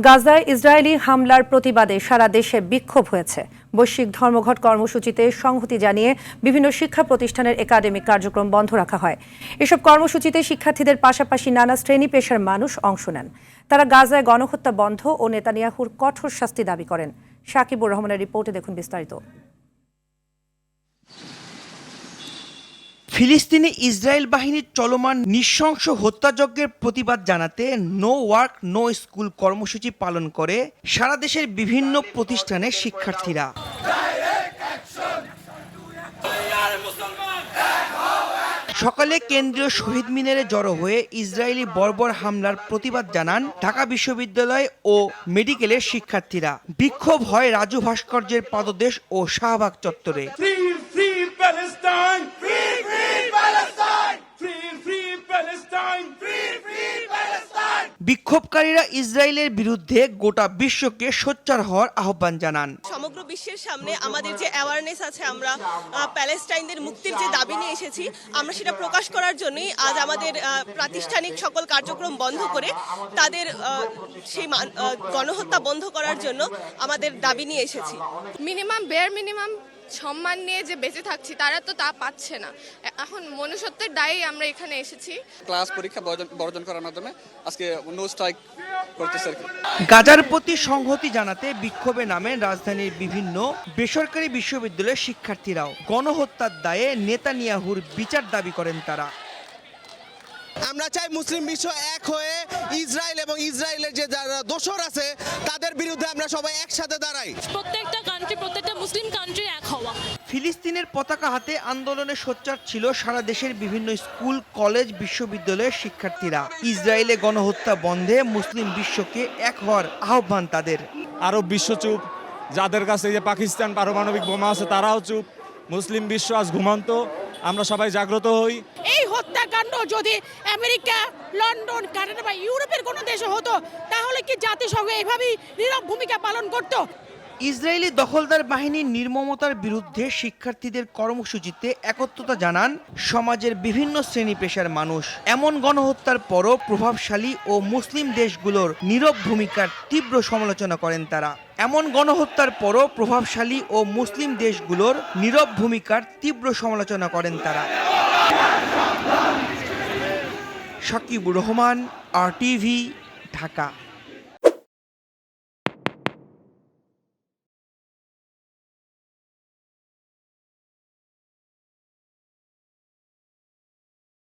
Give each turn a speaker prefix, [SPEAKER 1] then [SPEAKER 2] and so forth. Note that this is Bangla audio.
[SPEAKER 1] গাজায় ইসরায়েলি হামলার প্রতিবাদে সারা দেশে বিক্ষোভ হয়েছে। বৈশ্বিক ধর্মঘট কর্মসূচিতে সংহতি জানিয়ে বিভিন্ন শিক্ষা প্রতিষ্ঠানের একাডেমিক কার্যক্রম বন্ধ রাখা হয়। এসব কর্মসূচিতে শিক্ষার্থীদের পাশাপাশি নানা শ্রেণী পেশার মানুষ অংশ নেন। তারা গাজায় গণহত্যা বন্ধ ও নেতানিয়াহুর কঠোর শাস্তি দাবি করেন। সাকিবুর রহমানের রিপোর্টে দেখুন বিস্তারিত।
[SPEAKER 2] ফিলিস্তিনে ইসরায়েল বাহিনীর চলমান নৃশংস হত্যাযজ্ঞের প্রতিবাদ জানাতে নো ওয়ার্ক নো স্কুল কর্মসূচি পালন করে সারা দেশের বিভিন্ন প্রতিষ্ঠানের শিক্ষার্থীরা। সকালে কেন্দ্রীয় শহীদ মিনারে জড়ো হয়ে ইসরায়েলি বর্বর হামলার প্রতিবাদ জানান ঢাকা বিশ্ববিদ্যালয় ও মেডিকেলের শিক্ষার্থীরা। বিক্ষোভ হয় রাজু ভাস্কর্যের পাদদেশ ও শাহবাগ চত্বরে। বিক্ষোভকারীরা ইসরায়েলের বিরুদ্ধে গোটা বিশ্বকে সোচ্চার হওয়ার আহ্বান জানান।
[SPEAKER 3] সমগ্র বিশ্বের সামনে আমাদের যে অ্যাওয়ারনেস আছে, আমরা প্যালেস্টাইনদের মুক্তির যে দাবি নিয়ে এসেছি, আমরা সেটা প্রকাশ করার জন্যই আজ আমাদের প্রাতিষ্ঠানিক সকল কার্যক্রম বন্ধ করে তাদের সেই গণহত্যা বন্ধ করার জন্য আমাদের দাবি নিয়ে এসেছি।
[SPEAKER 4] মিনিমাম সম্মান নিয়ে যে বেঁচে থাকছি, তারা তো তা পাচ্ছে না। এখন মনুষ্যত্বের দায়ে আমরা এখানে এসেছি।
[SPEAKER 5] ক্লাস পরীক্ষা বর্জন করার মাধ্যমে আজকে নো স্ট্রাইক করতেছে।
[SPEAKER 2] গাজার প্রতি সংহতি জানাতে বিক্ষোভে নামেন রাজধানীর বিভিন্ন বেসরকারি বিশ্ববিদ্যালয়ের শিক্ষার্থীরাও। গণহত্যার দায়ে নেতানিয়াহুর বিচার দাবি করেন তারা।
[SPEAKER 6] আমরা চাই মুসলিম বিশ্ব এক হয়ে ইসরায়েল এবং ইসরায়েলের যে যারা দোসর আছে তাদের বিরুদ্ধে আমরা সবাই একসাথে দাঁড়াই।
[SPEAKER 7] প্রত্যেকটা মুসলিম কান্ট্রি এক হওয়া।
[SPEAKER 2] ফিলিস্তিনের পতাকা হাতে আন্দোলনে সোচ্চার ছিল সারা দেশের বিভিন্ন স্কুল, কলেজ, বিশ্ববিদ্যালয়ের শিক্ষার্থীরা। ইসরায়েলে গণহত্যা বন্ধে মুসলিম বিশ্বকে এক হওয়ার আহ্বান তাদের।
[SPEAKER 8] আরব বিশ্ব চুপ, যাদের কাছে যে পাকিস্তান পারমাণবিক বোমা আছে তারাও চুপ। মুসলিম বিশ্ব আজ ঘুমন্ত, আমরা সবাই জাগ্রত হই।
[SPEAKER 9] এই হত্যাকাণ্ড যদি আমেরিকা, লন্ডন, কানাডা বা ইউরোপের কোনো দেশে হতো, তাহলে কি জাতিসংঘ এভাবেই নীরব ভূমিকা পালন করত?
[SPEAKER 2] ইসরায়েলি দখলদার বাহিনীর নির্মমতার বিরুদ্ধে শিক্ষার্থীদের কর্মসূচিতে একত্রতা জানান সমাজের বিভিন্ন শ্রেণী পেশার মানুষ। এমন গণহত্যার পরও প্রভাবশালী ও মুসলিম দেশগুলোর নীরব ভূমিকার তীব্র সমালোচনা করেন তারা। এমন গণহত্যার পরও প্রভাবশালী ও মুসলিম দেশগুলোর নীরব ভূমিকার তীব্র সমালোচনা করেন তারা। সাকিবুর রহমান, RTV, ঢাকা।